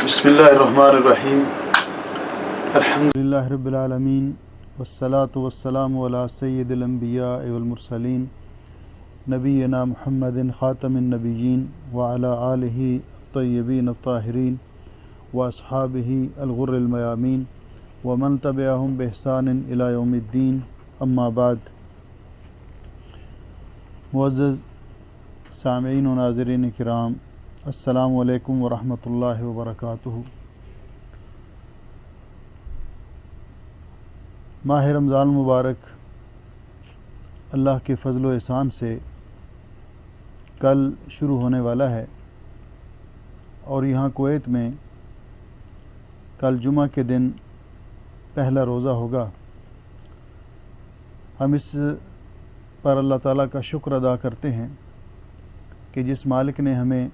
بسم اللہ الرحمن الرحیم الحمد للہ رب العالمین والصلاة والسلام علی سید الانبیاء والمرسلین نبینا محمد خاتم النبیین وعلی آلہ الطیبین الطاہرین واصحابہ الغر المیامین ومن تبعہم بإحسان الی یوم الدین اما بعد۔ معزز سامعین و ناظرین کرام، السلام علیکم ورحمۃ اللہ وبرکاتہ۔ ماہ رمضان مبارک اللہ کے فضل و احسان سے کل شروع ہونے والا ہے، اور یہاں کویت میں کل جمعہ کے دن پہلا روزہ ہوگا۔ ہم اس پر اللہ تعالیٰ کا شکر ادا کرتے ہیں کہ جس مالک نے ہمیں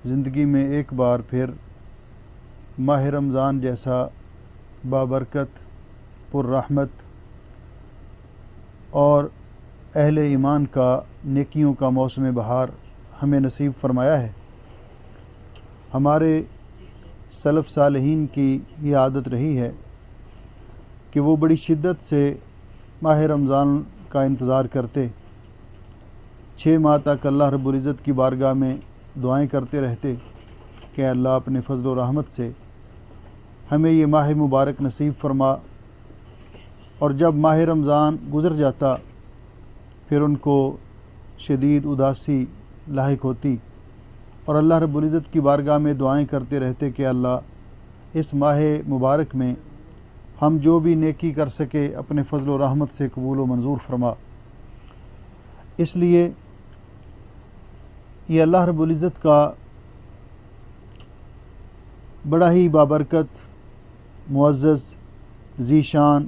زندگی میں ایک بار پھر ماہ رمضان جیسا بابرکت، پر رحمت اور اہل ایمان کا نیکیوں کا موسم بہار ہمیں نصیب فرمایا ہے۔ ہمارے سلف صالحین کی یہ عادت رہی ہے کہ وہ بڑی شدت سے ماہ رمضان کا انتظار کرتے، 6 ماہ تک اللہ رب العزت کی بارگاہ میں دعائیں کرتے رہتے کہ اللہ اپنے فضل و رحمت سے ہمیں یہ ماہ مبارک نصیب فرما، اور جب ماہ رمضان گزر جاتا پھر ان کو شدید اداسی لاحق ہوتی، اور اللہ رب العزت کی بارگاہ میں دعائیں کرتے رہتے کہ اللہ اس ماہ مبارک میں ہم جو بھی نیکی کر سکے اپنے فضل و رحمت سے قبول و منظور فرما۔ اس لیے یہ اللہ رب العزت کا بڑا ہی بابرکت، معزز، ذی شان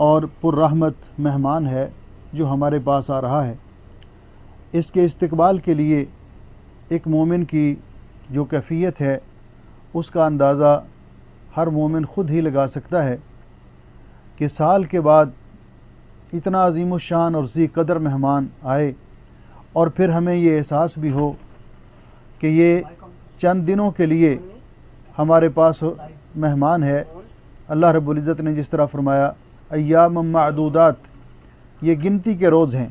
اور پر رحمت مہمان ہے جو ہمارے پاس آ رہا ہے۔ اس کے استقبال کے لیے ایک مومن کی جو کیفیت ہے اس کا اندازہ ہر مومن خود ہی لگا سکتا ہے کہ سال کے بعد اتنا عظیم الشان اور ذی قدر مہمان آئے، اور پھر ہمیں یہ احساس بھی ہو کہ یہ چند دنوں کے لیے ہمارے پاس مہمان ہے۔ اللہ رب العزت نے جس طرح فرمایا ایام معدودات، یہ گنتی کے روز ہیں،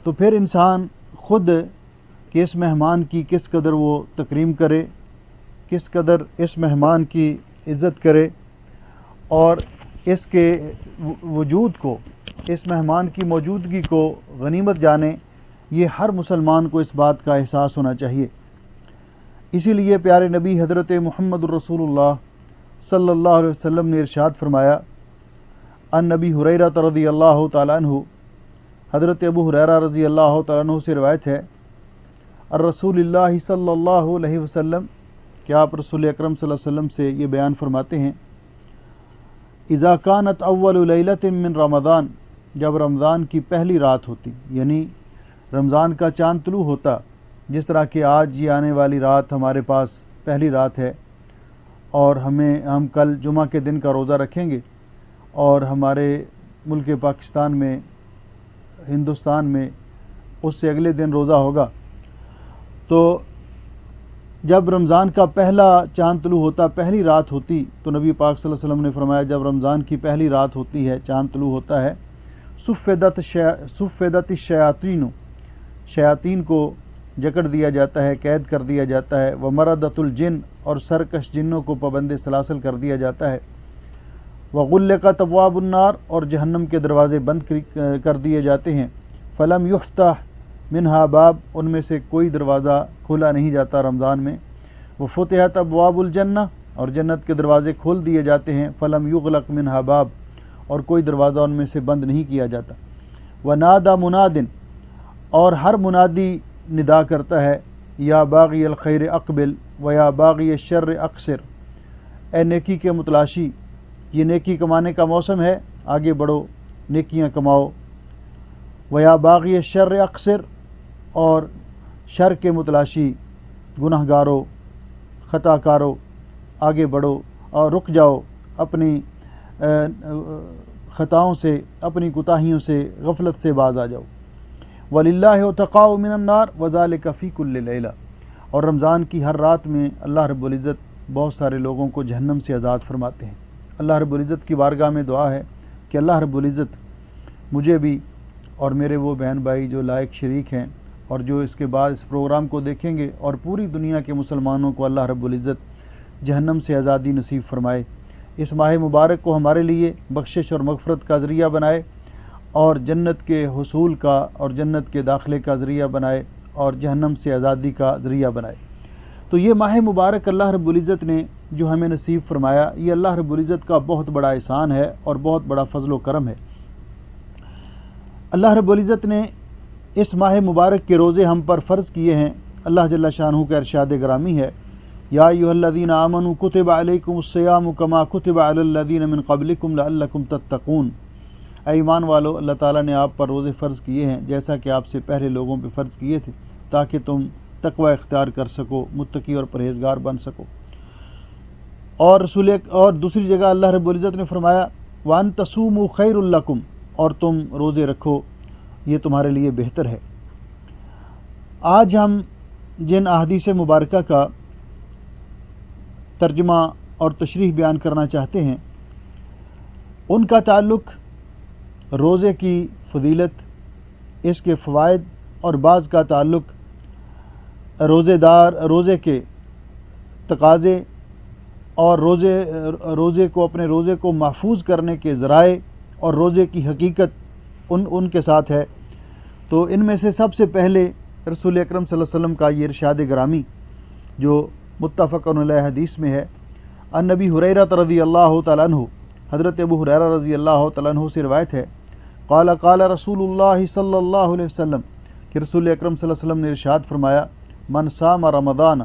تو پھر انسان خود کہ اس مہمان کی کس قدر وہ تکریم کرے، کس قدر اس مہمان کی عزت کرے، اور اس کے وجود کو، اس مہمان کی موجودگی کو غنیمت جانے، یہ ہر مسلمان کو اس بات کا احساس ہونا چاہیے۔ اسی لیے پیارے نبی حضرت محمد الرسول اللہ صلی اللہ علیہ وسلم نے ارشاد فرمایا، ان نبی ہریرہ رضی اللہ تعالیٰ عنہ، حضرت ابو ہریرہ رضی اللہ تعالیٰ عنہ سے روایت ہے، الرسول اللہ صلی اللہ علیہ وسلم، کہ آپ رسول اکرم صلی اللہ علیہ وسلم سے یہ بیان فرماتے ہیں، اذا کانت اول لیلۃ من رمضان، جب رمضان کی پہلی رات ہوتی، یعنی رمضان کا چاند طلوع ہوتا، جس طرح کہ آج یہ آنے والی رات ہمارے پاس پہلی رات ہے، اور ہم کل جمعہ کے دن کا روزہ رکھیں گے، اور ہمارے ملک پاکستان میں، ہندوستان میں اس سے اگلے دن روزہ ہوگا۔ تو جب رمضان کا پہلا چاند طلوع ہوتا، پہلی رات ہوتی، تو نبی پاک صلی اللہ علیہ وسلم نے فرمایا جب رمضان کی پہلی رات ہوتی ہے، چاند طلوع ہوتا ہے، صفدت الشیاطین، شیاطین کو جکڑ دیا جاتا ہے، قید کر دیا جاتا ہے، ومردت الجن، اور سرکش جنوں کو پابند سلاسل کر دیا جاتا ہے، وغلقت ابواب النار، اور جہنم کے دروازے بند کر دیے جاتے ہیں، فلم یفتح منہا باب، ان میں سے کوئی دروازہ کھولا نہیں جاتا رمضان میں، وفتحت ابواب الجنہ، اور جنت کے دروازے کھول دیے جاتے ہیں، فلم یغلق منہا باب، اور کوئی دروازہ ان میں سے بند نہیں کیا جاتا، ونادى منادن، اور ہر منادی ندا کرتا ہے، یا باغی الخیر اقبل و یا باغی الشر اقصر، اے نیکی کے متلاشی، یہ نیکی کمانے کا موسم ہے، آگے بڑھو، نیکیاں کماؤ، و یا باغی الشر اقصر، اور شر کے متلاشی، گناہ گارو، خطا کارو، آگے بڑھو اور رک جاؤ، اپنی خطاؤں سے، اپنی کوتاہیوں سے، غفلت سے باز آ جاؤ۔ وَلِلَّهِ عُتَقَاءُ مِنَ النَّارِ وَذَلِكَ فِي كُلِّ لَيْلَةٍ، اور رمضان کی ہر رات میں اللہ رب العزت بہت سارے لوگوں کو جہنم سے آزاد فرماتے ہیں۔ اللہ رب العزت کی بارگاہ میں دعا ہے کہ اللہ رب العزت مجھے بھی اور میرے وہ بہن بھائی جو لائق شریک ہیں اور جو اس کے بعد اس پروگرام کو دیکھیں گے اور پوری دنیا کے مسلمانوں کو اللہ رب العزت جہنم سے آزادی نصیب فرمائے۔ اس ماہ مبارک کو ہمارے لیے بخشش اور مغفرت کا ذریعہ بنائے اور جنت کے حصول کا اور جنت کے داخلے کا ذریعہ بنائے اور جہنم سے آزادی کا ذریعہ بنائے۔ تو یہ ماہ مبارک اللہ رب العزت نے جو ہمیں نصیب فرمایا، یہ اللہ رب العزت کا بہت بڑا احسان ہے اور بہت بڑا فضل و کرم ہے۔ اللہ رب العزت نے اس ماہ مبارک کے روزے ہم پر فرض کیے ہیں۔ اللہ جل شانہ کا ارشاد گرامی ہے، یا ایھا الذین آمنوا کتب علیکم الصیام کما کتب علی الذین من قبلکم لعلکم تتقون۔ اے ایمان والو، اللہ تعالیٰ نے آپ پر روزے فرض کیے ہیں جیسا کہ آپ سے پہلے لوگوں پہ فرض کیے تھے، تاکہ تم تقوی اختیار کر سکو، متقی اور پرہیزگار بن سکو۔ اور دوسری جگہ اللہ رب العزت نے فرمایا وَأَن تَصُومُوا خَيْرٌ لَكُمْ، اور تم روزے رکھو، یہ تمہارے لیے بہتر ہے۔ آج ہم جن احادیث مبارکہ کا ترجمہ اور تشریح بیان کرنا چاہتے ہیں، ان کا تعلق روزے کی فضیلت، اس کے فوائد، اور بعض کا تعلق روزے کے تقاضے اور روزے کو اپنے روزے کو محفوظ کرنے کے ذرائع اور روزے کی حقیقت ان کے ساتھ ہے۔ تو ان میں سے سب سے پہلے رسول اکرم صلی اللہ علیہ وسلم کا یہ ارشاد گرامی جو متفق علیہ حدیث میں ہے، ان ابی ہریرہ رضی اللہ تعالیٰ عنہ، حضرت ابو ہریرہ رضی اللہ تعالیٰ عنہ سے روایت ہے، قال رسول اللہ صلی اللہ علیہ وسلم، کہ رسول اکرم صلی اللہ علیہ وسلم نے ارشاد فرمایا، من صام رمضان،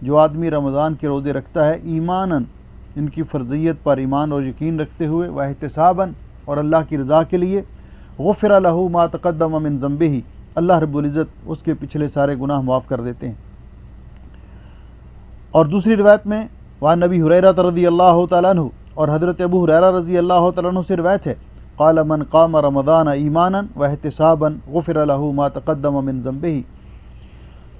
جو آدمی رمضان کے روزے رکھتا ہے، ایماناً، ان کی فرضیت پر ایمان اور یقین رکھتے ہوئے، واحتساباً، اور اللہ کی رضا کے لیے، غفر لہ ما تقدم من ذنبہ، اللہ رب العزت اس کے پچھلے سارے گناہ معاف کر دیتے ہیں۔ اور دوسری روایت میں وعن ابی ہریرہ رضی اللہ تعالیٰ عنہ، اور حضرت ابو ہریرہ رضی اللہ تعالیٰ عنہ سے روایت ہے، قال من قام رمضان ایمانا واحتسابا غفر لہ ما تقدم من ذنبہ،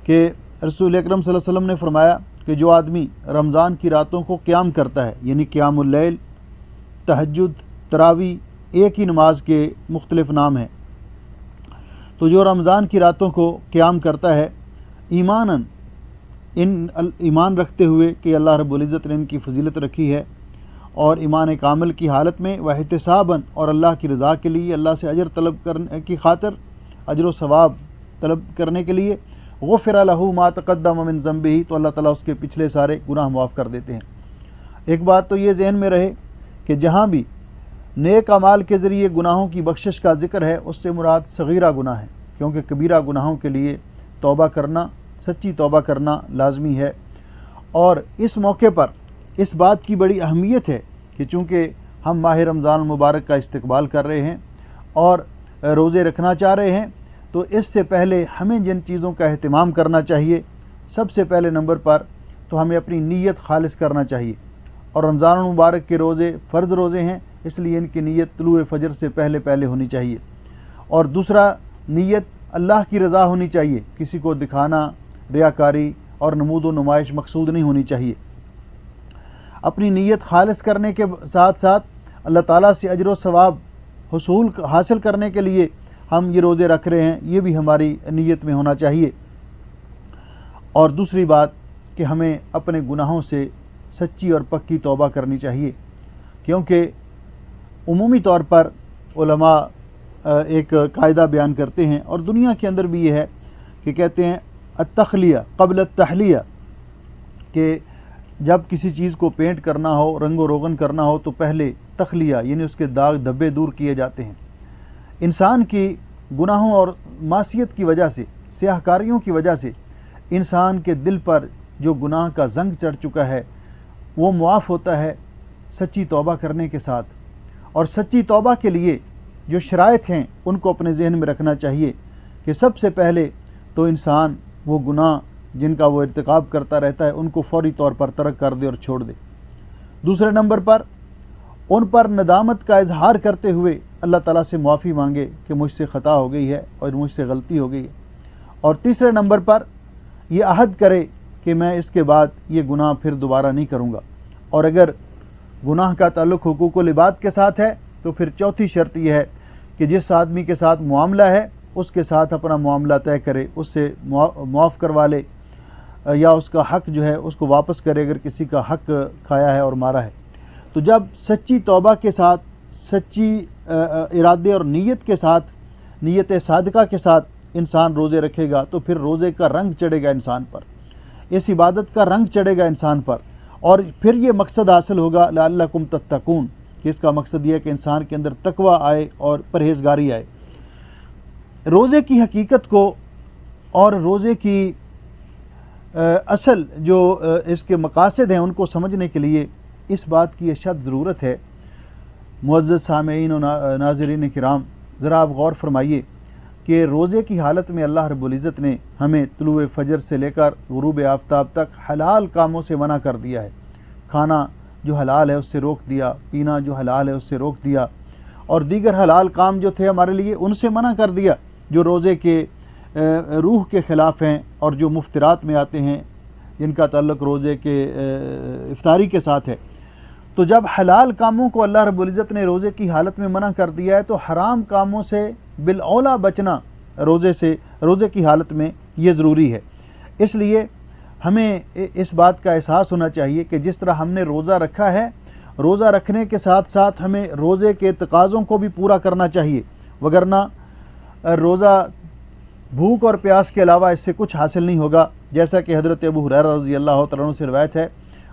کہ رسول اکرم صلی اللہ علیہ وسلم نے فرمایا کہ جو آدمی رمضان کی راتوں کو قیام کرتا ہے، یعنی قیام اللیل، تہجد، تراویح، ایک ہی نماز کے مختلف نام ہیں، تو جو رمضان کی راتوں کو قیام کرتا ہے ایماناً، ایمان رکھتے ہوئے کہ اللہ رب العزت نے ان کی فضیلت رکھی ہے، اور ایمان کامل کی حالت میں، واحتساباً، اور اللہ کی رضا کے لیے، اللہ سے اجر طلب کرنے کی خاطر، اجر و ثواب طلب کرنے کے لیے، غفر لہ ما تقدم من ذنبہ، تو اللہ تعالیٰ اس کے پچھلے سارے گناہ معاف کر دیتے ہیں۔ ایک بات تو یہ ذہن میں رہے کہ جہاں بھی نیک اعمال کے ذریعے گناہوں کی بخشش کا ذکر ہے، اس سے مراد صغیرہ گناہ ہے، کیونکہ کبیرہ گناہوں کے لیے توبہ کرنا، سچی توبہ کرنا لازمی ہے۔ اور اس موقع پر اس بات کی بڑی اہمیت ہے کہ چونکہ ہم ماہ رمضان المبارک کا استقبال کر رہے ہیں اور روزے رکھنا چاہ رہے ہیں، تو اس سے پہلے ہمیں جن چیزوں کا اہتمام کرنا چاہیے، سب سے پہلے نمبر پر تو ہمیں اپنی نیت خالص کرنا چاہیے۔ اور رمضان المبارک کے روزے فرض روزے ہیں، اس لیے ان کی نیت طلوع فجر سے پہلے ہونی چاہیے۔ اور دوسرا، نیت اللہ کی رضا ہونی چاہیے، کسی کو دکھانا، ریاکاری اور نمود و نمائش مقصود نہیں ہونی چاہیے۔ اپنی نیت خالص کرنے کے ساتھ ساتھ اللہ تعالیٰ سے اجر و ثواب حاصل کرنے کے لیے ہم یہ روزے رکھ رہے ہیں، یہ بھی ہماری نیت میں ہونا چاہیے۔ اور دوسری بات کہ ہمیں اپنے گناہوں سے سچی اور پکی توبہ کرنی چاہیے، کیونکہ عمومی طور پر علماء ایک قاعدہ بیان کرتے ہیں، اور دنیا کے اندر بھی یہ ہے کہ کہتے ہیں التخلیہ قبل التحلیہ، کہ جب کسی چیز کو پینٹ کرنا ہو، رنگ و روغن کرنا ہو، تو پہلے تخلیہ یعنی اس کے داغ دھبے دور کیے جاتے ہیں۔ انسان کی گناہوں اور معصیت کی وجہ سے، سیاہ کاریوں کی وجہ سے انسان کے دل پر جو گناہ کا زنگ چڑھ چکا ہے، وہ معاف ہوتا ہے سچی توبہ کرنے کے ساتھ۔ اور سچی توبہ کے لیے جو شرائط ہیں ان کو اپنے ذہن میں رکھنا چاہیے کہ سب سے پہلے تو انسان وہ گناہ جن کا وہ ارتکاب کرتا رہتا ہے ان کو فوری طور پر ترک کر دے اور چھوڑ دے۔ دوسرے نمبر پر ان پر ندامت کا اظہار کرتے ہوئے اللہ تعالیٰ سے معافی مانگے کہ مجھ سے خطا ہو گئی ہے اور مجھ سے غلطی ہو گئی ہے۔ اور تیسرے نمبر پر یہ عہد کرے کہ میں اس کے بعد یہ گناہ پھر دوبارہ نہیں کروں گا۔ اور اگر گناہ کا تعلق حقوق العباد کے ساتھ ہے تو پھر چوتھی شرط یہ ہے کہ جس آدمی کے ساتھ معاملہ ہے اس کے ساتھ اپنا معاملہ طے کرے، اس سے معاف کروا لے، یا اس کا حق جو ہے اس کو واپس کرے اگر کسی کا حق کھایا ہے اور مارا ہے۔ تو جب سچی توبہ کے ساتھ، سچی ارادے اور نیت کے ساتھ، نیت صادقہ کے ساتھ انسان روزے رکھے گا تو پھر روزے کا رنگ چڑھے گا انسان پر، اس عبادت کا رنگ چڑھے گا انسان پر، اور پھر یہ مقصد حاصل ہوگا لعلکم تتقون، کہ اس کا مقصد یہ ہے کہ انسان کے اندر تقوی آئے اور پرہیزگاری آئے۔ روزے کی حقیقت کو اور روزے کی اصل جو اس کے مقاصد ہیں ان کو سمجھنے کے لیے اس بات کی اشد ضرورت ہے۔ معزز سامعین و ناظرین کرام، ذرا آپ غور فرمائیے کہ روزے کی حالت میں اللہ رب العزت نے ہمیں طلوع فجر سے لے کر غروب آفتاب تک حلال کاموں سے منع کر دیا ہے۔ کھانا جو حلال ہے اس سے روک دیا، پینا جو حلال ہے اس سے روک دیا، اور دیگر حلال کام جو تھے ہمارے لیے ان سے منع کر دیا جو روزے کے روح کے خلاف ہیں اور جو مفطرات میں آتے ہیں جن کا تعلق روزے کے افطاری کے ساتھ ہے۔ تو جب حلال کاموں کو اللہ رب العزت نے روزے کی حالت میں منع کر دیا ہے تو حرام کاموں سے بالاولیٰ بچنا روزے کی حالت میں یہ ضروری ہے۔ اس لیے ہمیں اس بات کا احساس ہونا چاہیے کہ جس طرح ہم نے روزہ رکھا ہے، روزہ رکھنے کے ساتھ ساتھ ہمیں روزے کے تقاضوں کو بھی پورا کرنا چاہیے، وگرنہ روزہ بھوک اور پیاس کے علاوہ اس سے کچھ حاصل نہیں ہوگا، جیسا کہ حضرت ابو ہریرہ رضی اللہ تعالیٰ عنہ سے روایت ہے،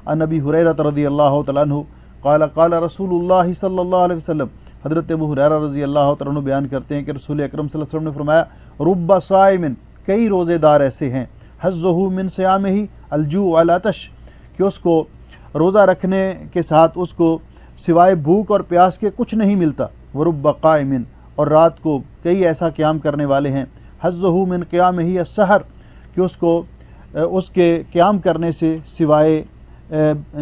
عن ابی ہریرہ رضی اللہ تعالیٰ عنہ قال قال رسول اللہ صلی اللہ علیہ وسلم، حضرت ابو ہریرہ رضی اللہ تعالیٰ عنہ بیان کرتے ہیں کہ رسول اکرم صلی اللہ علیہ وسلم نے فرمایا، رب صائم، کئی روزے دار ایسے ہیں، حظہ من صیامہ الجوع والعطش، کہ اس کو روزہ رکھنے کے ساتھ اس کو سوائے بھوک اور پیاس کے کچھ نہیں ملتا، ورب قائم، اور رات کو کئی ایسا قیام کرنے والے ہیں، حظہ من قیامہ السحر، کہ اس کو اس کے قیام کرنے سے سوائے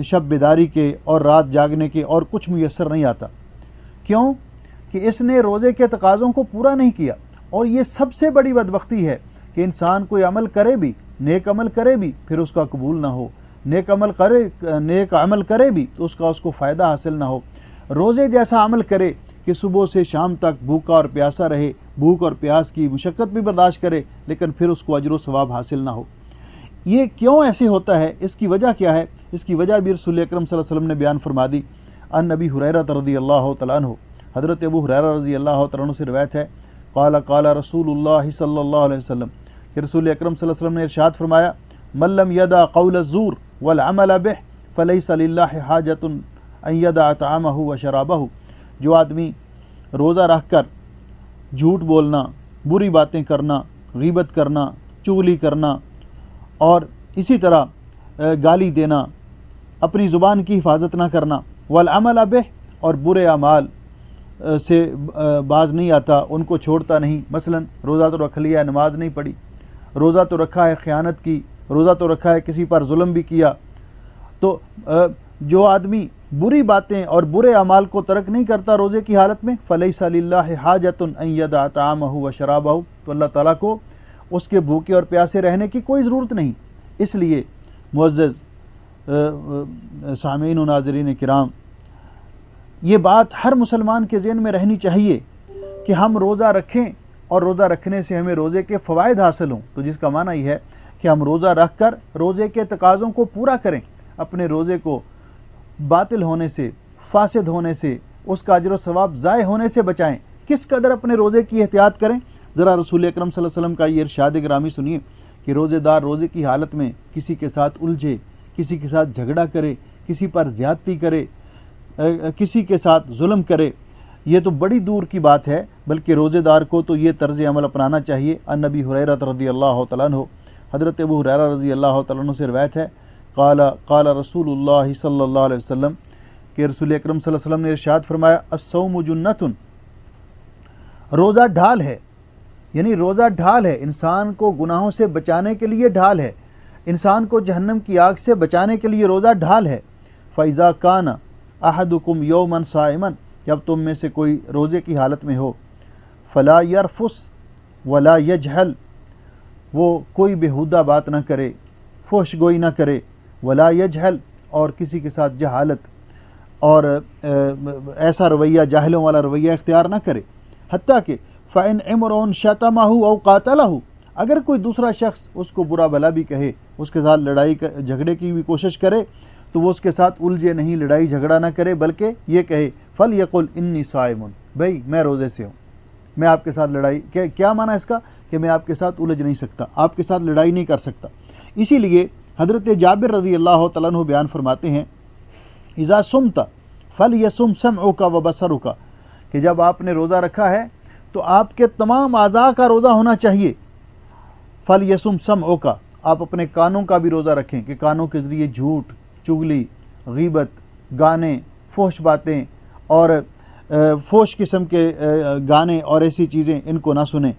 شب بیداری کے اور رات جاگنے کے اور کچھ میسر نہیں آتا۔ کیوں؟ کہ اس نے روزے کے تقاضوں کو پورا نہیں کیا۔ اور یہ سب سے بڑی بدبختی ہے کہ انسان کوئی عمل کرے بھی، نیک عمل کرے بھی، پھر اس کا قبول نہ ہو، نیک عمل کرے بھی تو اس کو فائدہ حاصل نہ ہو۔ روزے جیسا عمل کرے کہ صبح سے شام تک بھوکا اور پیاسا رہے، بھوک اور پیاس کی مشقت بھی برداشت کرے، لیکن پھر اس کو اجر و ثواب حاصل نہ ہو۔ یہ کیوں ایسے ہوتا ہے؟ اس کی وجہ کیا ہے؟ اس کی وجہ بھی رسول اکرم صلی اللہ علیہ وسلم نے بیان فرما دی۔ عن ابی ہریرہ رضی اللہ تعالیٰ عنہ، حضرت ابو ہریرہ رضی اللہ تعالیٰ عنہ سے روایت ہے، قال قال رسول اللہ صلی اللہ علیہ وسلم، کہ رسول اکرم صلی اللہ علیہ وسلم نے ارشاد فرمایا، من لم یدع قول الزور والعمل به فلیس للہ حاجۃ ان یدع طعامہ وشرابہ، جو آدمی روزہ رکھ کر جھوٹ بولنا، بری باتیں کرنا، غیبت کرنا، چغلی کرنا اور اسی طرح گالی دینا، اپنی زبان کی حفاظت نہ کرنا، والعمل به، اور برے اعمال سے باز نہیں آتا، ان کو چھوڑتا نہیں۔ مثلا روزہ تو رکھ لیا ہے، نماز نہیں پڑھی، روزہ تو رکھا ہے، خیانت کی، روزہ تو رکھا ہے، کسی پر ظلم بھی کیا۔ تو جو آدمی بری باتیں اور برے اعمال کو ترک نہیں کرتا روزے کی حالت میں، فلیس للہ حاجۃ ان یدع طعامہ وشرابہ، تو اللہ تعالیٰ کو اس کے بھوکے اور پیاسے رہنے کی کوئی ضرورت نہیں۔ اس لیے معزز سامعین و ناظرین کرام، یہ بات ہر مسلمان کے ذہن میں رہنی چاہیے کہ ہم روزہ رکھیں اور روزہ رکھنے سے ہمیں روزے کے فوائد حاصل ہوں، تو جس کا معنی یہ ہے کہ ہم روزہ رکھ کر روزے کے تقاضوں کو پورا کریں، اپنے روزے کو باطل ہونے سے، فاسد ہونے سے، اس کا اجر و ثواب ضائع ہونے سے بچائیں۔ کس قدر اپنے روزے کی احتیاط کریں، ذرا رسول اکرم صلی اللہ علیہ وسلم کا یہ ارشاد گرامی سنیے کہ روزے دار روزے کی حالت میں کسی کے ساتھ الجھے، کسی کے ساتھ جھگڑا کرے، کسی پر زیادتی کرے، کسی کے ساتھ ظلم کرے، یہ تو بڑی دور کی بات ہے، بلکہ روزے دار کو تو یہ طرز عمل اپنانا چاہیے۔ عن ابی ہریرہ رضی اللہ تعالیٰ عنہ، حضرت ابو ہریرہ رضی اللہ تعالیٰ عنہ سے روایت ہے، قال قال رسول اللہ صلی اللہ علیہ وسلم، کہ رسول اکرم صلی اللہ علیہ وسلم نے ارشاد فرمایا، الصوم جنۃ، روزہ ڈھال ہے، یعنی روزہ ڈھال ہے، انسان کو گناہوں سے بچانے کے لیے ڈھال ہے، انسان کو جہنم کی آگ سے بچانے کے لیے روزہ ڈھال ہے۔ فَإِذَا كَانَ أَحَدُكُمْ يَوْمًا صَائِمًا، جب تم میں سے کوئی روزے کی حالت میں ہو، فَلَا يَرْفُسْ وَلَا يَجْهَلْ، وہ کوئی بےہودہ بات نہ کرے، فحش گوئی نہ کرے، ولا یجہل، اور کسی کے ساتھ جہالت اور ایسا رویہ، جاہلوں والا رویہ اختیار نہ کرے، حتیٰ کہ فَإِنْ عِمْرٌ شَتَمَهُ أَوْ قَاتَلَهُ، اگر کوئی دوسرا شخص اس کو برا بھلا بھی کہے، اس کے ساتھ لڑائی جھگڑے کی بھی کوشش کرے، تو وہ اس کے ساتھ الجھے نہیں، لڑائی جھگڑا نہ کرے، بلکہ یہ کہے فَلْيَقُلْ إِنِّي صَائِمٌ، بھائی میں روزے سے ہوں، میں آپ کے ساتھ لڑائی، کیا معنی اس کا کہ میں آپ کے ساتھ الجھ نہیں سکتا، آپ کے ساتھ لڑائی نہیں کر سکتا۔ اسی لیے حضرت جابر رضی اللہ تعالیٰ عنہ بیان فرماتے ہیں اذا صمت فلیصم سمعک وبصرک، کہ جب آپ نے روزہ رکھا ہے تو آپ کے تمام اعضاء کا روزہ ہونا چاہیے۔ فلیصم سمعک، آپ اپنے کانوں کا بھی روزہ رکھیں کہ کانوں کے ذریعے جھوٹ، چغلی، غیبت، گانے، فحش باتیں اور فحش قسم کے گانے اور ایسی چیزیں ان کو نہ سنیں۔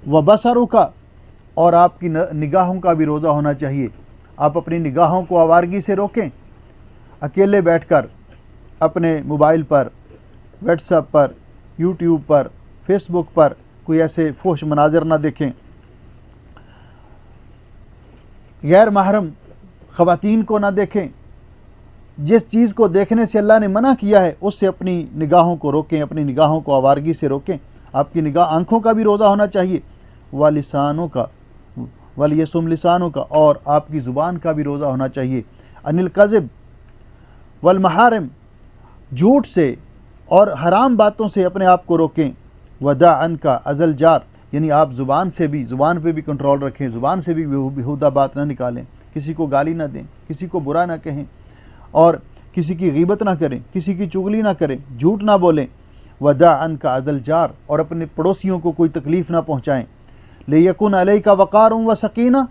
وبصرک، اور آپ کی نگاہوں کا بھی روزہ ہونا چاہیے، آپ اپنی نگاہوں کو آوارگی سے روکیں، اکیلے بیٹھ کر اپنے موبائل پر، واٹس ایپ پر، یوٹیوب پر، فیس بک پر کوئی ایسے فحش مناظر نہ دیکھیں، غیر محرم خواتین کو نہ دیکھیں، جس چیز کو دیکھنے سے اللہ نے منع کیا ہے اس سے اپنی نگاہوں کو روکیں، اپنی نگاہوں کو آوارگی سے روکیں۔ آپ کی آنکھوں کا بھی روزہ ہونا چاہیے، وَلِسَانُ کا، وَلِيَصُمْ لِسَانُ کا، اور آپ کی زبان کا بھی روزہ ہونا چاہیے، عَنِ الْكَذِبِ وَالْمَحَارِمِ، جھوٹ سے اور حرام باتوں سے اپنے آپ کو روکیں، وَدَعْ عَنْكَ أَذَى الْجَارِ، یعنی آپ زبان پہ بھی کنٹرول رکھیں، زبان سے بھی بیہودہ بات نہ نکالیں، کسی کو گالی نہ دیں، کسی کو برا نہ کہیں، اور کسی کی غیبت نہ کریں، کسی کی چغلی نہ کریں، جھوٹ نہ بولیں، وَدَعْ عَنْكَ أَذَى الْجَارِ، اور اپنے پڑوسیوں کو کوئی تکلیف نہ پہنچائیں، لِيَكُنْ عَلَيْكَ وَقَارٌ وَسَكِينَةٌ،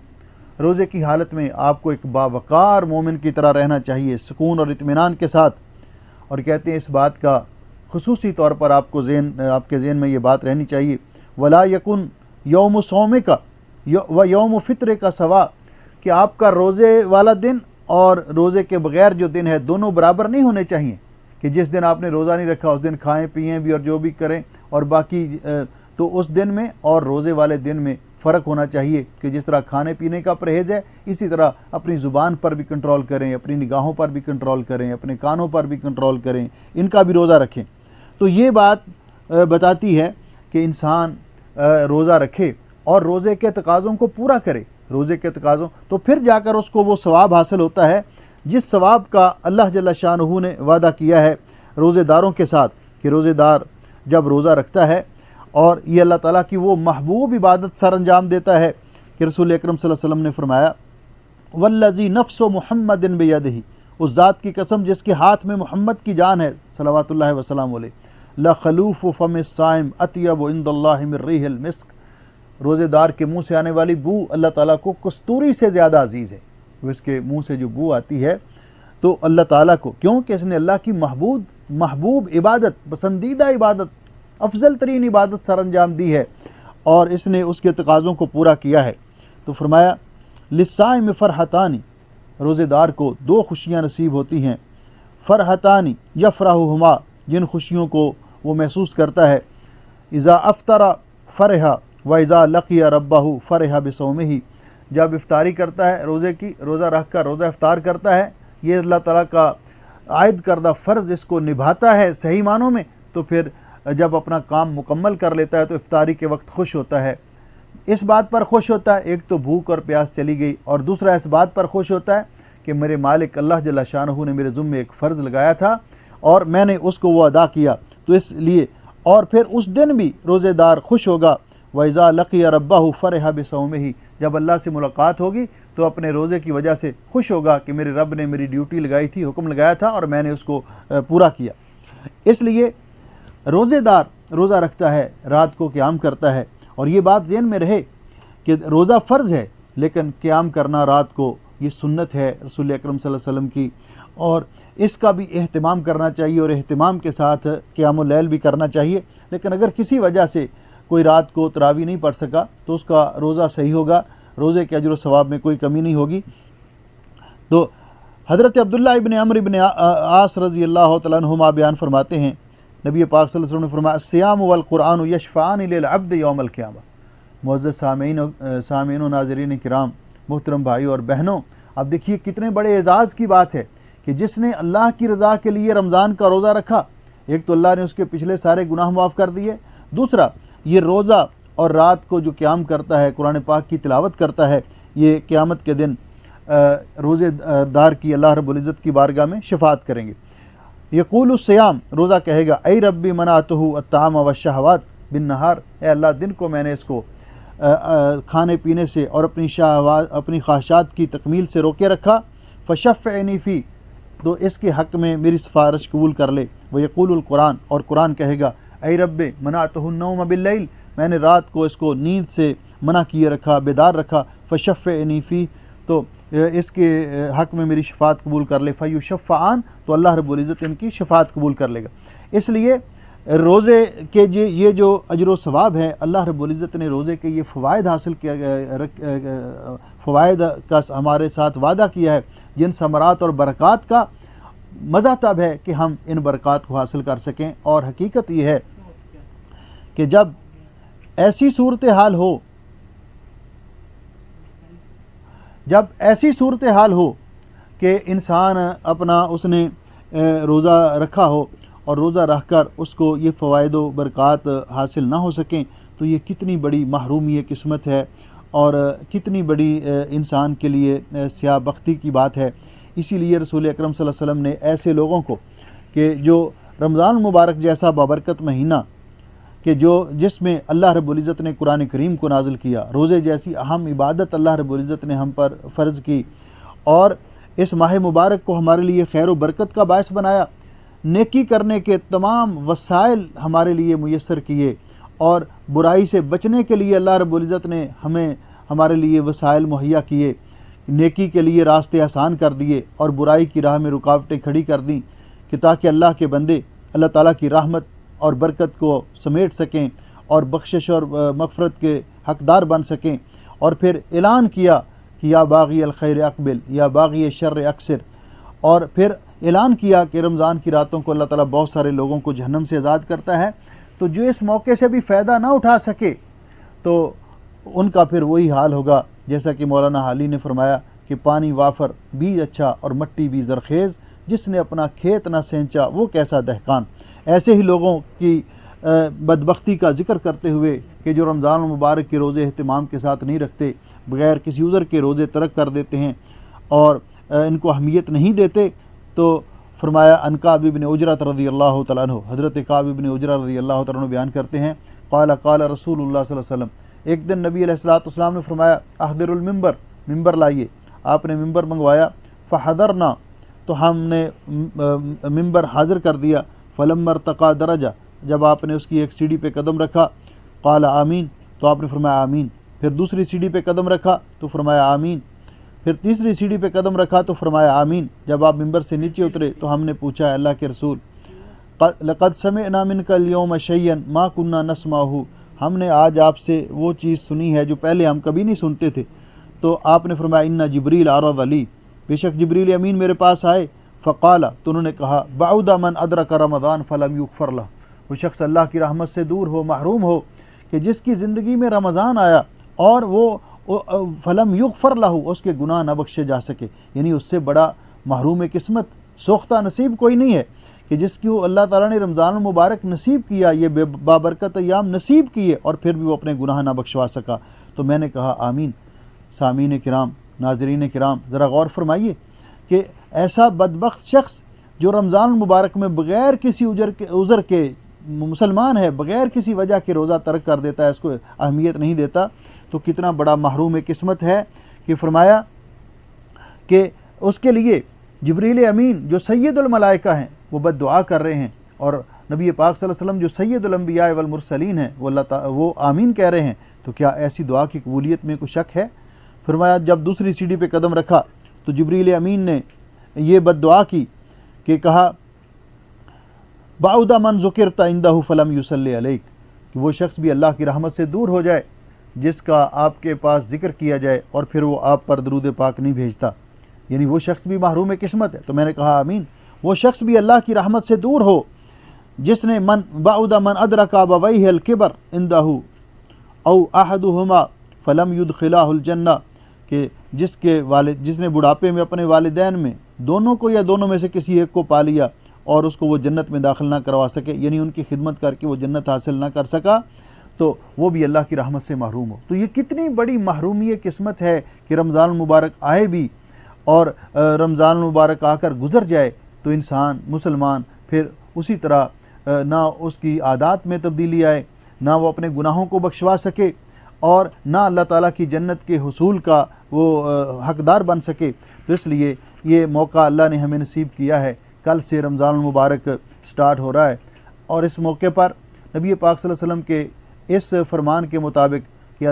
روزے کی حالت میں آپ کو ایک باوقار مومن کی طرح رہنا چاہیے، سکون اور اطمینان کے ساتھ۔ اور کہتے ہیں اس بات کا خصوصی طور پر آپ کے ذہن میں یہ بات رہنی چاہیے، وَلَا يَكُنْ يَوْمُ صَوْمِكَ وَيَوْمُ فِطْرِكَ سَوَاء، کہ آپ کا روزے والا دن اور روزے کے بغیر جو دن ہے دونوں برابر نہیں ہونے چاہیے، کہ جس دن آپ نے روزہ نہیں رکھا اس دن کھائیں پئیں بھی اور جو بھی کریں، اور باقی تو اس دن میں اور روزے والے دن میں فرق ہونا چاہیے، کہ جس طرح کھانے پینے کا پرہیز ہے اسی طرح اپنی زبان پر بھی کنٹرول کریں، اپنی نگاہوں پر بھی کنٹرول کریں، اپنے کانوں پر بھی کنٹرول کریں، ان کا بھی روزہ رکھیں۔ تو یہ بات بتاتی ہے کہ انسان روزہ رکھے اور روزے کے تقاضوں کو پورا کرے، روزے کے تقاضوں، تو پھر جا کر اس کو وہ ثواب حاصل ہوتا ہے جس ثواب کا اللہ جل شانہ نے وعدہ کیا ہے روزے داروں کے ساتھ، کہ روزے دار جب روزہ رکھتا ہے اور یہ اللہ تعالیٰ کی وہ محبوب عبادت سر انجام دیتا ہے کہ رسول اکرم صلی اللہ علیہ وسلم نے فرمایا والذی نفس محمد بیدہ، اس ذات کی قسم جس کے ہاتھ میں محمد کی جان ہے صلوات اللہ وسلم علیہ، لخلوف فم الصائم اطیب عند اللہ من ریح المسک، روزے دار کے منہ سے آنے والی بو اللہ تعالیٰ کو کستوری سے زیادہ عزیز ہے، وہ اس کے منہ سے جو بو آتی ہے تو اللہ تعالیٰ کو، کیوں کہ اس نے اللہ کی محبوب عبادت، پسندیدہ عبادت، افضل ترین عبادت سر انجام دی ہے اور اس نے اس کے تقاضوں کو پورا کیا ہے۔ تو فرمایا للصائم فرحتانی، روزے دار کو دو خوشیاں نصیب ہوتی ہیں، فرحتانی یفرحہما، جن خوشیوں کو وہ محسوس کرتا ہے، اذا افطر فرح و اذا لقی ربہ فرح بصومہ، جب افطاری کرتا ہے روزہ رکھ کر روزہ افطار کرتا ہے، یہ اللہ تعالیٰ کا عائد کردہ فرض اس کو نبھاتا ہے صحیح معنوں میں، تو پھر جب اپنا کام مکمل کر لیتا ہے تو افطاری کے وقت خوش ہوتا ہے، اس بات پر خوش ہوتا ہے ایک تو بھوک اور پیاس چلی گئی، اور دوسرا اس بات پر خوش ہوتا ہے کہ میرے مالک اللہ جل شانہ نے میرے ذمے ایک فرض لگایا تھا اور میں نے اس کو وہ ادا کیا، تو اس لیے اور پھر اس دن بھی روزے دار خوش ہوگا، وَإِذَا لَقِيَ رَبَّهُ فَرِحَ بِصَوْمِهِ، جب اللہ سے ملاقات ہوگی تو اپنے روزے کی وجہ سے خوش ہوگا کہ میرے رب نے میری ڈیوٹی لگائی تھی، حکم لگایا تھا اور میں نے اس کو پورا کیا۔ اس لیے روزے دار روزہ رکھتا ہے، رات کو قیام کرتا ہے، اور یہ بات ذہن میں رہے کہ روزہ فرض ہے لیکن قیام کرنا رات کو یہ سنت ہے رسول اکرم صلی اللہ علیہ وسلم کی، اور اس کا بھی اہتمام کرنا چاہیے اور اہتمام کے ساتھ قیام اللیل بھی کرنا چاہیے۔ لیکن اگر کسی وجہ سے کوئی رات کو تراویح نہیں پڑھ سکا تو اس کا روزہ صحیح ہوگا، روزے کے اجر و ثواب میں کوئی کمی نہیں ہوگی۔ تو حضرت عبداللہ ابن عمرو ابن عاص رضی اللہ تعالیٰ عنہما بیان فرماتے ہیں، نبی پاک صلی اللہ علیہ وسلم نے فرمایا الصیام والقرآن یشفعان للعبد یوم القیامہ، معزز سامعین و ناظرین کرام، محترم بھائیوں اور بہنوں، اب دیکھیے کتنے بڑے اعزاز کی بات ہے کہ جس نے اللہ کی رضا کے لیے رمضان کا روزہ رکھا، ایک تو اللہ نے اس کے پچھلے سارے گناہ معاف کر دیے، دوسرا یہ روزہ اور رات کو جو قیام کرتا ہے، قرآن پاک کی تلاوت کرتا ہے، یہ قیامت کے دن روزے دار کی اللہ رب العزت کی بارگاہ میں شفاعت کریں گے۔ یقول الصیام، روزہ کہے گا اے ربی منعتہ الطعام والشہوات بالنہار، اے اللہ دن کو میں نے اس کو کھانے پینے سے اور اپنی خواہشات کی تکمیل سے روکے رکھا، فشفعنی فی، تو اس کے حق میں میری سفارش قبول کر لے۔ ویقول القرآن، اور قرآن کہے گا اے رب منعتہ النوم باللیل، میں نے رات کو اس کو نیند سے منع کیے رکھا، بیدار رکھا، فشفعنی فی، تو اس کے حق میں میری شفاعت قبول کر لے، فیشفعان، تو اللہ رب العزت ان کی شفاعت قبول کر لے گا۔ اس لیے روزے کے یہ جو اجر و ثواب ہے، اللہ رب العزت نے روزے کے یہ فوائد حاصل کیا، فوائد کا ہمارے ساتھ وعدہ کیا ہے، جن ثمرات اور برکات کا مزہ تب ہے کہ ہم ان برکات کو حاصل کر سکیں۔ اور حقیقت یہ ہے کہ جب ایسی صورتحال ہو کہ انسان اپنا اس نے روزہ رکھا ہو اور روزہ رکھ کر اس کو یہ فوائد و برکات حاصل نہ ہو سکیں، تو یہ کتنی بڑی محرومی قسمت ہے اور کتنی بڑی انسان کے لیے سیاہ بختی کی بات ہے۔ اسی لیے رسول اکرم صلی اللہ علیہ وسلم نے ایسے لوگوں کو کہ جو رمضان المبارک جیسا بابرکت مہینہ کہ جس میں اللہ رب العزت نے قرآن کریم کو نازل کیا، روزے جیسی اہم عبادت اللہ رب العزت نے ہم پر فرض کی، اور اس ماہ مبارک کو ہمارے لیے خیر و برکت کا باعث بنایا، نیکی کرنے کے تمام وسائل ہمارے لیے میسر کیے، اور برائی سے بچنے کے لیے اللہ رب العزت نے ہمارے لیے وسائل مہیا کیے، نیکی کے لیے راستے آسان کر دیے اور برائی کی راہ میں رکاوٹیں کھڑی کر دیں، کہ تاکہ اللہ کے بندے اللہ تعالیٰ کی رحمت اور برکت کو سمیٹ سکیں اور بخشش اور مغفرت کے حقدار بن سکیں۔ اور پھر اعلان کیا کہ یا باغی الخیر اقبل یا باغی الشر اکثر، اور پھر اعلان کیا کہ رمضان کی راتوں کو اللہ تعالیٰ بہت سارے لوگوں کو جہنم سے آزاد کرتا ہے، تو جو اس موقع سے بھی فائدہ نہ اٹھا سکے تو ان کا پھر وہی حال ہوگا جیسا کہ مولانا حالی نے فرمایا کہ پانی وافر، بیج اچھا اور مٹی بھی زرخیز، جس نے اپنا کھیت نہ سینچا وہ کیسا دہقان۔ ایسے ہی لوگوں کی بدبختی کا ذکر کرتے ہوئے کہ جو رمضان المبارک کے روزے اہتمام کے ساتھ نہیں رکھتے، بغیر کسی عذر کے روزے ترک کر دیتے ہیں اور ان کو اہمیت نہیں دیتے، تو فرمایا ان کعب بن عجرۃ رضی اللہ تعالیٰ عنہ، حضرت کعب بن عجرۃ رضی اللہ تعالیٰ عنہ بیان کرتے ہیں، قال رسول اللہ صلی اللہ علیہ وسلم، ایک دن نبی علیہ السلام نے فرمایا احضر المنبر، ممبر لائیے، آپ نے ممبر منگوایا، فحضرنا، تو ہم نے ممبر حاضر کر دیا، فلما ارتقى درجہ، جب آپ نے اس کی ایک سیڑھی پہ قدم رکھا، قال آمین، تو آپ نے فرمایا آمین، پھر دوسری سیڑھی پہ قدم رکھا تو فرمایا آمین، پھر تیسری سیڑھی پہ قدم رکھا تو فرمایا آمین۔ جب آپ ممبر سے نیچے اترے تو ہم نے پوچھا اللہ کے رسول، لقد سمعنا منک اليوم شيئا ما كنا نسمعه، ہم نے آج آپ سے وہ چیز سنی ہے جو پہلے ہم کبھی نہیں سنتے تھے، تو آپ نے فرمایا ان جبریل عرض علی، بے شک جبریل امین میرے پاس آئے، فقال، تو انہوں نے کہا بعد من ادرک رمضان فلم یغفر له، وہ شخص اللہ کی رحمت سے دور ہو، محروم ہو، کہ جس کی زندگی میں رمضان آیا اور وہ فلم یغفر له، اس کے گناہ نہ بخشے جا سکے، یعنی اس سے بڑا محروم قسمت، سوختہ نصیب کوئی نہیں ہے کہ جس کو اللہ تعالیٰ نے رمضان المبارک نصیب کیا، یہ بابرکت ایام نصیب کیے اور پھر بھی وہ اپنے گناہ نہ بخشوا سکا۔ تو میں نے کہا آمین۔ سامعین کرام، ناظرین کرام، ذرا غور فرمائیے کہ ایسا بدبخت شخص جو رمضان المبارک میں بغیر کسی عذر کے مسلمان ہے، بغیر کسی وجہ کے روزہ ترک کر دیتا ہے، اس کو اہمیت نہیں دیتا، تو کتنا بڑا محروم قسمت ہے۔ کہ فرمایا کہ اس کے لیے جبریل امین جو سید الملائکہ ہیں وہ بد دعا کر رہے ہیں، اور نبی پاک صلی اللہ علیہ وسلم جو سید الانبیاء والمرسلین ہیں وہ آمین کہہ رہے ہیں، تو کیا ایسی دعا کی قبولیت میں کوئی شک ہے؟ فرمایا جب دوسری سیڑھی پہ قدم رکھا تو جبریل امین نے یہ بد دعا کی کہ کہا بعد من ذکرت عنده فلم یصلی علیک، کہ وہ شخص بھی اللہ کی رحمت سے دور ہو جائے جس کا آپ کے پاس ذکر کیا جائے اور پھر وہ آپ پر درود پاک نہیں بھیجتا، یعنی وہ شخص بھی محروم قسمت ہے۔ تو میں نے کہا آمین۔ وہ شخص بھی اللہ کی رحمت سے دور ہو جس نے بعد من ادرک ابویہ الکبر عنده، او احدہما فلم یدخلہ الجنہ، کہ جس نے بڑھاپے میں اپنے والدین میں دونوں کو یا دونوں میں سے کسی ایک کو پا لیا اور اس کو وہ جنت میں داخل نہ کروا سکے، یعنی ان کی خدمت کر کے وہ جنت حاصل نہ کر سکا، تو وہ بھی اللہ کی رحمت سے محروم ہو۔ تو یہ کتنی بڑی محرومی قسمت ہے کہ رمضان المبارک آئے بھی اور رمضان المبارک آ کر گزر جائے تو انسان مسلمان پھر اسی طرح نہ اس کی عادات میں تبدیلی آئے، نہ وہ اپنے گناہوں کو بخشوا سکے، اور نہ اللہ تعالیٰ کی جنت کے حصول کا وہ حقدار بن سکے۔ تو اس لیے یہ موقع اللہ نے ہمیں نصیب کیا ہے۔ کل سے رمضان المبارک سٹارٹ ہو رہا ہے، اور اس موقع پر نبی پاک صلی اللہ علیہ وسلم کے اس فرمان کے مطابق کہ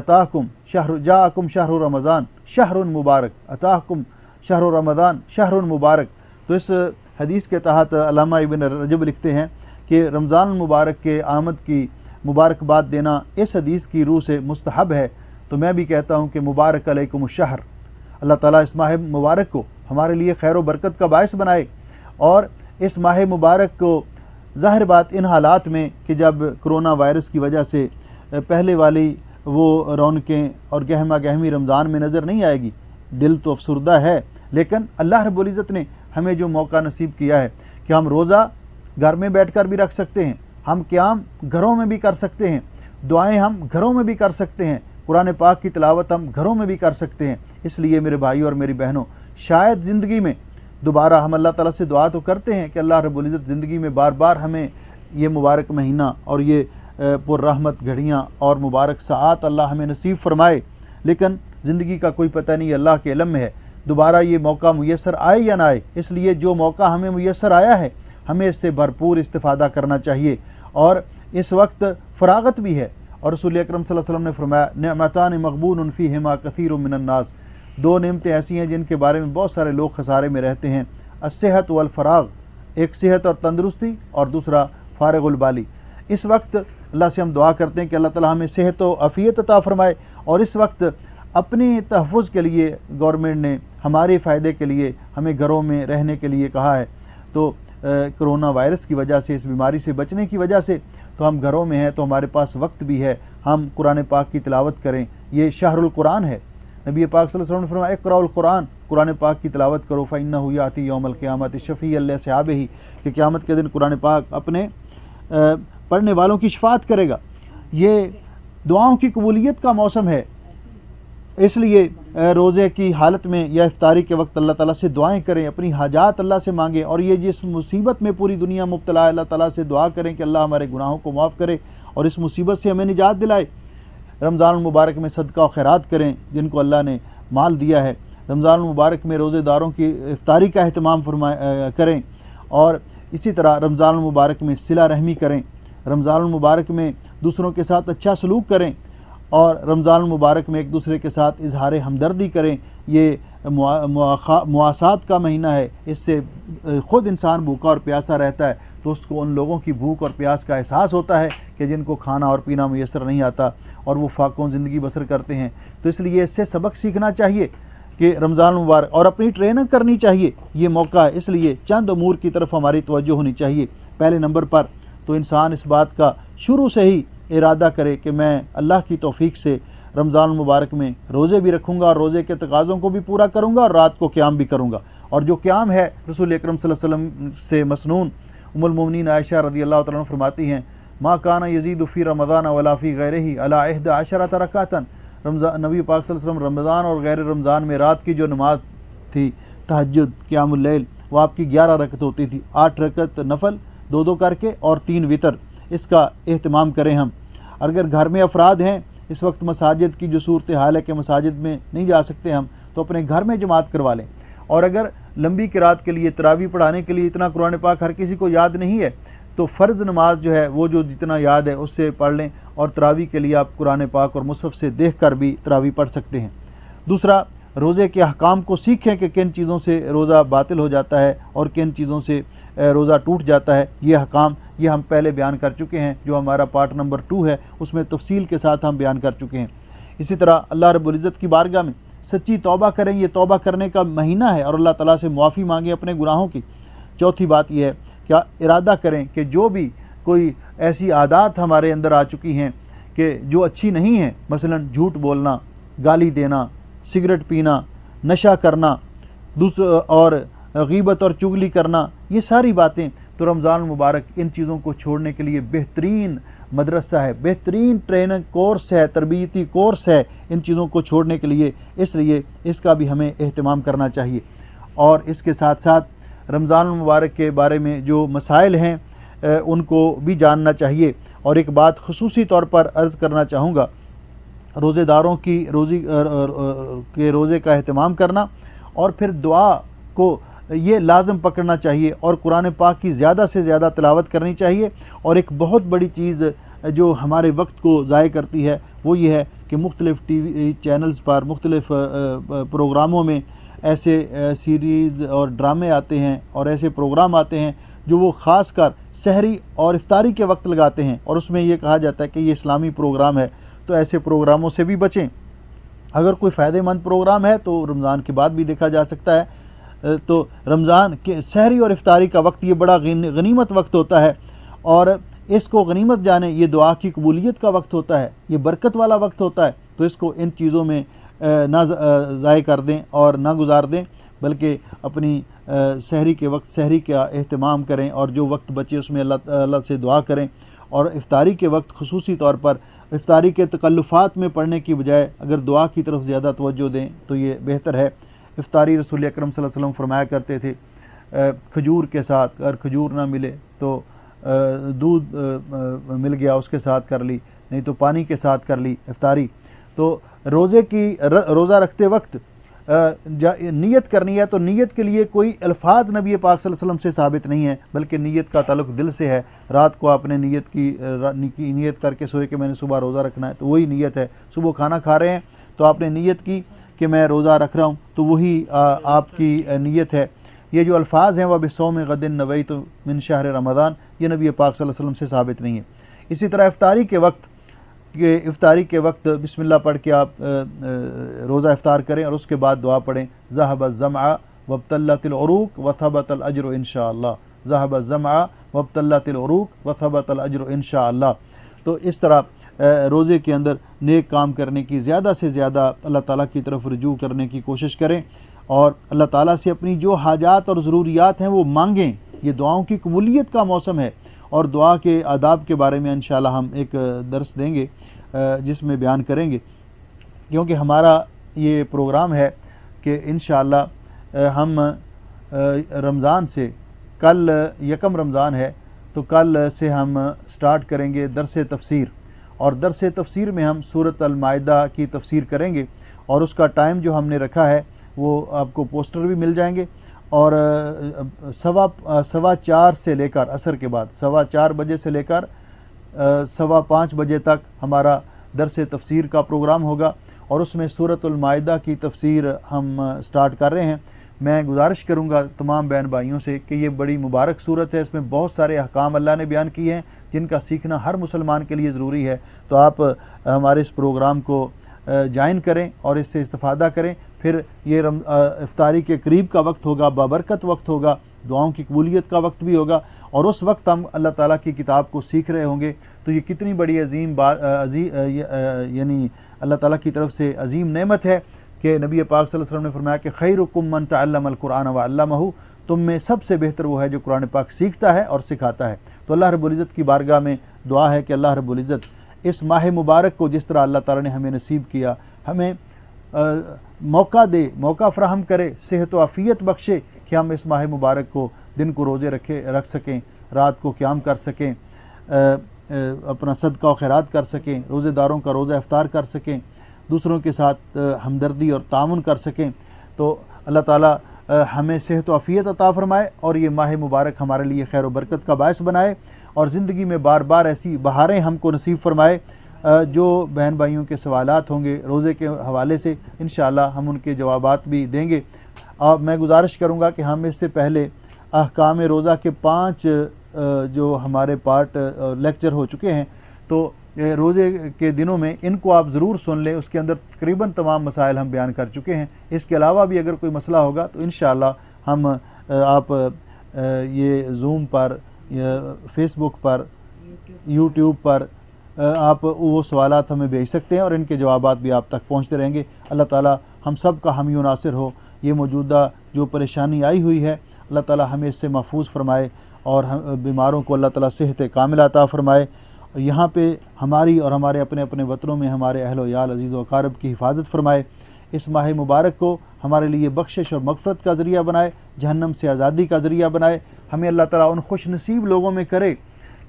جاءکم شہر رمضان شہر مبارک، اتاکم شہر رمضان شہر مبارک، تو اس حدیث کے تحت علامہ ابن رجب لکھتے ہیں کہ رمضان المبارک کے آمد کی مبارکباد دینا اس حدیث کی روح سے مستحب ہے۔ تو میں بھی کہتا ہوں کہ مبارک علیکم الشہر، اللہ تعالیٰ اس ماہ مبارک کو ہمارے لیے خیر و برکت کا باعث بنائے، اور اس ماہ مبارک کو ظاہر بات ان حالات میں کہ جب کرونا وائرس کی وجہ سے پہلے والی وہ رونقیں اور گہما گہمی رمضان میں نظر نہیں آئے گی، دل تو افسردہ ہے، لیکن اللہ رب العزت نے ہمیں جو موقع نصیب کیا ہے کہ ہم روزہ گھر میں بیٹھ کر بھی رکھ سکتے ہیں، ہم قیام گھروں میں بھی کر سکتے ہیں، دعائیں ہم گھروں میں بھی کر سکتے ہیں، قرآن پاک کی تلاوت ہم گھروں میں بھی کر سکتے ہیں۔ اس لیے میرے بھائیوں اور میری بہنوں، شاید زندگی میں دوبارہ ہم اللہ تعالیٰ سے دعا تو کرتے ہیں کہ اللہ رب العزت زندگی میں بار بار ہمیں یہ مبارک مہینہ اور یہ پر رحمت گھڑیاں اور مبارک ساعات اللہ ہمیں نصیب فرمائے، لیکن زندگی کا کوئی پتہ نہیں، اللہ کے علم میں ہے دوبارہ یہ موقع میسر آئے یا نہ آئے۔ اس لیے جو موقع ہمیں میسر آیا ہے ہمیں اس سے بھرپور استفادہ کرنا چاہیے، اور اس وقت فراغت بھی ہے، اور رسول اکرم صلی اللہ علیہ وسلم نے فرمایا نعمتان مغبون فیہما کثیر من الناس، دو نعمتیں ایسی ہیں جن کے بارے میں بہت سارے لوگ خسارے میں رہتے ہیں، الصحت والفراغ، ایک صحت اور تندرستی، اور دوسرا فارغ البالی۔ اس وقت اللہ سے ہم دعا کرتے ہیں کہ اللہ تعالیٰ ہمیں صحت و عافیت عطا فرمائے، اور اس وقت اپنے تحفظ کے لیے گورنمنٹ نے ہمارے فائدے کے لیے ہمیں گھروں میں رہنے کے لیے کہا ہے، تو کرونا وائرس کی وجہ سے، اس بیماری سے بچنے کی وجہ سے تو ہم گھروں میں ہیں، تو ہمارے پاس وقت بھی ہے، ہم قرآن پاک کی تلاوت کریں۔ یہ شہر القرآن ہے، نبی پاک صلی اللہ علیہ وسلم نے فرمایا اقرأوا القرآن، قرآن پاک کی تلاوت کرو، فإنہ یأتی یوم القیامۃ شفیعا لأصحابہ، کہ قیامت کے دن قرآن پاک اپنے پڑھنے والوں کی شفاعت کرے گا۔ یہ دعاؤں کی قبولیت کا موسم ہے، اس لیے روزے کی حالت میں یا افطاری کے وقت اللہ تعالیٰ سے دعائیں کریں، اپنی حاجات اللہ سے مانگیں، اور یہ جس مصیبت میں پوری دنیا مبتلا ہے اللہ تعالیٰ سے دعا کریں کہ اللہ ہمارے گناہوں کو معاف کرے اور اس مصیبت سے ہمیں نجات دلائے۔ رمضان المبارک میں صدقہ و خیرات کریں جن کو اللہ نے مال دیا ہے، رمضان المبارک میں روزے داروں کی افطاری کا اہتمام کریں، اور اسی طرح رمضان المبارک میں صلہ رحمی کریں، رمضان المبارک میں دوسروں کے ساتھ اچھا سلوک کریں، اور رمضان المبارک میں ایک دوسرے کے ساتھ اظہار ہمدردی کریں۔ یہ مواسات کا مہینہ ہے، اس سے خود انسان بھوکا اور پیاسا رہتا ہے تو اس کو ان لوگوں کی بھوک اور پیاس کا احساس ہوتا ہے کہ جن کو کھانا اور پینا میسر نہیں آتا اور وہ فاقوں زندگی بسر کرتے ہیں۔ تو اس لیے اس سے سبق سیکھنا چاہیے کہ رمضان المبارک، اور اپنی ٹریننگ کرنی چاہیے، یہ موقع ہے، اس لیے چند امور کی طرف ہماری توجہ ہونی چاہیے۔ پہلے نمبر پر تو انسان اس بات کا شروع سے ہی ارادہ کرے کہ میں اللہ کی توفیق سے رمضان المبارک میں روزے بھی رکھوں گا اور روزے کے تقاضوں کو بھی پورا کروں گا اور رات کو قیام بھی کروں گا۔ اور جو قیام ہے رسول اکرم صلی اللہ علیہ وسلم سے مسنون ام المومنین عائشہ رضی اللہ تعالیٰ عنہ فرماتی ہیں ما کان یزید فی رمضان ولا فی غیرہ علی 11 رکعۃ، رمضان نبی پاک صلی اللہ علیہ وسلم رمضان اور غیر رمضان میں رات کی جو نماز تھی تہجد قیام اللیل وہ آپ کی 11 رکعت ہوتی تھی، 8 رکعت نفل 2 کر کے اور 3 وتر، اس کا اہتمام کریں ہم۔ اگر گھر میں افراد ہیں، اس وقت مساجد کی جو صورتحال ہے کہ مساجد میں نہیں جا سکتے ہم، تو اپنے گھر میں جماعت کروا لیں، اور اگر لمبی قرات کے لیے تراویح پڑھانے کے لیے اتنا قرآن پاک ہر کسی کو یاد نہیں ہے تو فرض نماز جو ہے وہ جو جتنا یاد ہے اس سے پڑھ لیں، اور تراویح کے لیے آپ قرآن پاک اور مصحف سے دیکھ کر بھی تراویح پڑھ سکتے ہیں۔ دوسرا، روزے کے احکام کو سیکھیں کہ کن چیزوں سے روزہ باطل ہو جاتا ہے اور کن چیزوں سے روزہ ٹوٹ جاتا ہے۔ یہ احکام یہ ہم پہلے بیان کر چکے ہیں، جو ہمارا پارٹ نمبر 2 ہے اس میں تفصیل کے ساتھ ہم بیان کر چکے ہیں۔ اسی طرح اللہ رب العزت کی بارگاہ میں سچی توبہ کریں، یہ توبہ کرنے کا مہینہ ہے، اور اللہ تعالیٰ سے معافی مانگیں اپنے گناہوں کی۔ چوتھی بات یہ ہے کہ ارادہ کریں کہ جو بھی کوئی ایسی عادات ہمارے اندر آ چکی ہیں کہ جو اچھی نہیں ہیں، مثلا جھوٹ بولنا، گالی دینا، سگریٹ پینا، نشہ کرنا، اور غیبت اور چغلی کرنا، یہ ساری باتیں، تو رمضان المبارک ان چیزوں کو چھوڑنے کے لیے بہترین مدرسہ ہے، بہترین ٹریننگ کورس ہے، تربیتی کورس ہے ان چیزوں کو چھوڑنے کے لیے، اس لیے اس کا بھی ہمیں اہتمام کرنا چاہیے۔ اور اس کے ساتھ ساتھ رمضان المبارک کے بارے میں جو مسائل ہیں ان کو بھی جاننا چاہیے۔ اور ایک بات خصوصی طور پر عرض کرنا چاہوں گا، روزے داروں کی روزے کا اہتمام کرنا، اور پھر دعا کو یہ لازم پکڑنا چاہیے، اور قرآن پاک کی زیادہ سے زیادہ تلاوت کرنی چاہیے۔ اور ایک بہت بڑی چیز جو ہمارے وقت کو ضائع کرتی ہے وہ یہ ہے کہ مختلف ٹی وی چینلز پر، مختلف پروگراموں میں ایسے سیریز اور ڈرامے آتے ہیں اور ایسے پروگرام آتے ہیں جو وہ خاص کر سحری اور افطاری کے وقت لگاتے ہیں، اور اس میں یہ کہا جاتا ہے کہ یہ اسلامی پروگرام ہے، تو ایسے پروگراموں سے بھی بچیں۔ اگر کوئی فائدہ مند پروگرام ہے تو رمضان کے بعد بھی دیکھا جا سکتا ہے۔ تو رمضان کے سحری اور افطاری کا وقت یہ بڑا غنیمت وقت ہوتا ہے، اور اس کو غنیمت جانیں، یہ دعا کی قبولیت کا وقت ہوتا ہے، یہ برکت والا وقت ہوتا ہے، تو اس کو ان چیزوں میں نہ ضائع کر دیں اور نہ گزار دیں، بلکہ اپنی سحری کے وقت سحری کا اہتمام کریں، اور جو وقت بچے اس میں اللہ سے دعا کریں، اور افطاری کے وقت خصوصی طور پر افطاری کے تکلفات میں پڑھنے کی بجائے اگر دعا کی طرف زیادہ توجہ دیں تو یہ بہتر ہے۔ افطاری رسول اکرم صلی اللہ علیہ وسلم فرمایا کرتے تھے کھجور کے ساتھ، اگر کھجور نہ ملے تو دودھ مل گیا اس کے ساتھ کر لی، نہیں تو پانی کے ساتھ کر لی افطاری۔ تو روزہ رکھتے وقت نیت کرنی ہے، تو نیت کے لیے کوئی الفاظ نبی پاک صلی اللہ علیہ وسلم سے ثابت نہیں ہے، بلکہ نیت کا تعلق دل سے ہے۔ رات کو آپ نے نیت کر کے سوئے کہ میں نے صبح روزہ رکھنا ہے، تو وہی نیت ہے۔ صبح کھانا کھا رہے ہیں تو آپ نے نیت کی کہ میں روزہ رکھ رہا ہوں، تو وہی آپ کی نیت ہے۔ یہ جو الفاظ ہیں وہ بصوم غد نویت من شہر رمضان، یہ نبی پاک صلی اللہ علیہ وسلم سے ثابت نہیں ہے۔ اسی طرح افطاری کے وقت بسم اللہ پڑھ کے آپ روزہ افطار کریں، اور اس کے بعد دعا پڑھیں، ذهب الظمع وابتلت العروق وثبت الاجر انشاءاللہ، ذهب الظمع وابتلت العروق وثبت الاجر انشاءاللہ۔ تو اس طرح روزے کے اندر نیک کام کرنے کی زیادہ سے زیادہ اللہ تعالیٰ کی طرف رجوع کرنے کی کوشش کریں، اور اللہ تعالیٰ سے اپنی جو حاجات اور ضروریات ہیں وہ مانگیں۔ یہ دعاؤں کی قبولیت کا موسم ہے، اور دعا کے آداب کے بارے میں انشاءاللہ ہم ایک درس دیں گے جس میں بیان کریں گے، کیونکہ ہمارا یہ پروگرام ہے کہ انشاءاللہ ہم رمضان سے کل یکم رمضان ہے، تو کل سے ہم سٹارٹ کریں گے درس تفسیر، اور درس تفسیر میں ہم سورۃ المائدہ کی تفسیر کریں گے، اور اس کا ٹائم جو ہم نے رکھا ہے وہ آپ کو پوسٹر بھی مل جائیں گے، اور 4:15 سے لے کر عصر کے بعد 4:15 بجے سے لے کر 5:15 بجے تک ہمارا درس تفسیر کا پروگرام ہوگا، اور اس میں سورۃ المائدہ کی تفسیر ہم سٹارٹ کر رہے ہیں۔ میں گزارش کروں گا تمام بہن بھائیوں سے کہ یہ بڑی مبارک صورت ہے، اس میں بہت سارے احکام اللہ نے بیان کیے ہیں جن کا سیکھنا ہر مسلمان کے لیے ضروری ہے۔ تو آپ ہمارے اس پروگرام کو جوائن کریں اور اس سے استفادہ کریں۔ پھر یہ افطاری کے قریب کا وقت ہوگا، بابرکت وقت ہوگا، دعاؤں کی قبولیت کا وقت بھی ہوگا، اور اس وقت ہم اللہ تعالیٰ کی کتاب کو سیکھ رہے ہوں گے۔ تو یہ کتنی بڑی عظیم یعنی اللہ تعالیٰ کی طرف سے عظیم نعمت ہے کہ نبی پاک صلی اللہ علیہ وسلم نے فرمایا کہ خیرکم من تعلم القرآن وعلمہ، تم میں سب سے بہتر وہ ہے جو قرآن پاک سیکھتا ہے اور سکھاتا ہے۔ تو اللہ رب العزت کی بارگاہ میں دعا ہے کہ اللہ رب العزت اس ماہ مبارک کو جس طرح اللہ تعالیٰ نے ہمیں نصیب کیا، ہمیں موقع فراہم کرے، صحت و عافیت بخشے کہ ہم اس ماہ مبارک کو دن کو روزے رکھ سکیں، رات کو قیام کر سکیں، اپنا صدقہ و خیرات کر سکیں، روزے داروں کا روزہ افطار کر سکیں، دوسروں کے ساتھ ہمدردی اور تعاون کر سکیں۔ تو اللہ تعالیٰ ہمیں صحت و عافیت عطا فرمائے، اور یہ ماہ مبارک ہمارے لیے خیر و برکت کا باعث بنائے، اور زندگی میں بار بار ایسی بہاریں ہم کو نصیب فرمائے۔ جو بہن بھائیوں کے سوالات ہوں گے روزے کے حوالے سے انشاءاللہ ہم ان کے جوابات بھی دیں گے۔ اور میں گزارش کروں گا کہ ہم اس سے پہلے احکام روزہ کے 5 جو ہمارے پارٹ لیکچر ہو چکے ہیں، تو روزے کے دنوں میں ان کو آپ ضرور سن لیں، اس کے اندر تقریباً تمام مسائل ہم بیان کر چکے ہیں۔ اس کے علاوہ بھی اگر کوئی مسئلہ ہوگا تو انشاءاللہ ہم آپ یہ زوم پر یا فیس بک پر، یوٹیوب پر آپ وہ سوالات ہمیں بھیج سکتے ہیں اور ان کے جوابات بھی آپ تک پہنچتے رہیں گے۔ اللہ تعالی ہم سب کا حامی و ناصر ہو۔ یہ موجودہ جو پریشانی آئی ہوئی ہے اللہ تعالی ہمیں اس سے محفوظ فرمائے اور بیماروں کو اللہ تعالی صحت کاملہ عطا فرمائے۔ یہاں پہ ہماری اور ہمارے اپنے اپنے وطنوں میں ہمارے اہل و عیال عزیز و اقارب کی حفاظت فرمائے۔ اس ماہ مبارک کو ہمارے لیے بخشش اور مغفرت کا ذریعہ بنائے، جہنم سے آزادی کا ذریعہ بنائے۔ ہمیں اللہ تعالیٰ ان خوش نصیب لوگوں میں کرے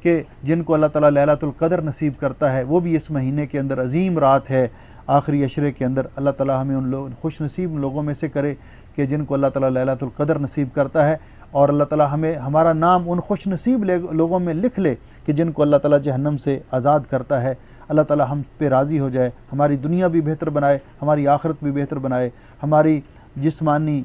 کہ جن کو اللہ تعالیٰ لیلۃ القدر نصیب کرتا ہے، وہ بھی اس مہینے کے اندر عظیم رات ہے آخری عشرے کے اندر۔ اللہ تعالیٰ ہمیں ان خوش نصیب لوگوں میں سے کرے کہ جن کو اللہ تعالیٰ لیلۃ القدر نصیب کرتا ہے، اور اللہ تعالیٰ ہمیں ہمارا نام ان خوش نصیب لوگوں میں لکھ لے کہ جن کو اللہ تعالیٰ جہنم سے آزاد کرتا ہے۔ اللہ تعالیٰ ہم پہ راضی ہو جائے، ہماری دنیا بھی بہتر بنائے، ہماری آخرت بھی بہتر بنائے، ہماری جسمانی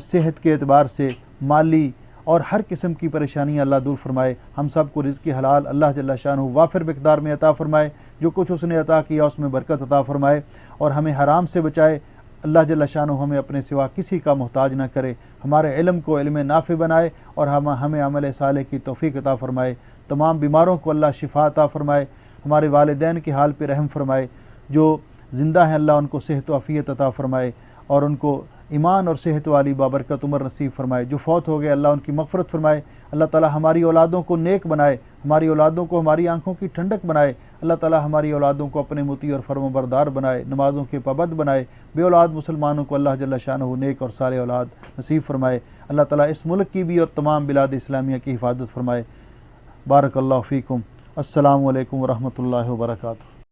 صحت کے اعتبار سے، مالی اور ہر قسم کی پریشانیاں اللہ دور فرمائے۔ ہم سب کو رزق حلال اللہ جل شانہ وافر مقدار میں عطا فرمائے، جو کچھ اس نے عطا کیا اس میں برکت عطا فرمائے، اور ہمیں حرام سے بچائے۔ اللہ جل شانہ ہمیں اپنے سوا کسی کا محتاج نہ کرے، ہمارے علم کو علم نافع بنائے اور ہمیں عمل صالح کی توفیق عطا فرمائے۔ تمام بیماروں کو اللہ شفا عطا فرمائے، ہمارے والدین کے حال پہ رحم فرمائے، جو زندہ ہیں اللہ ان کو صحت و عافیت عطا فرمائے اور ان کو ایمان اور صحت والی بابرکت عمر نصیب فرمائے۔ جو فوت ہو گئے اللہ ان کی مغفرت فرمائے۔ اللہ تعالی ہماری اولادوں کو نیک بنائے، ہماری اولادوں کو ہماری آنکھوں کی ٹھنڈک بنائے۔ اللہ تعالی ہماری اولادوں کو اپنے مطیع اور فرمانبردار بنائے، نمازوں کے پابند بنائے۔ بے اولاد مسلمانوں کو اللہ جل شانہ نیک اور صالح اولاد نصیب فرمائے۔ اللہ تعالی اس ملک کی بھی اور تمام بلاد اسلامیہ کی حفاظت فرمائے۔ بارک اللہ فیکم۔ السلام علیکم ورحمۃ اللہ وبرکاتہ۔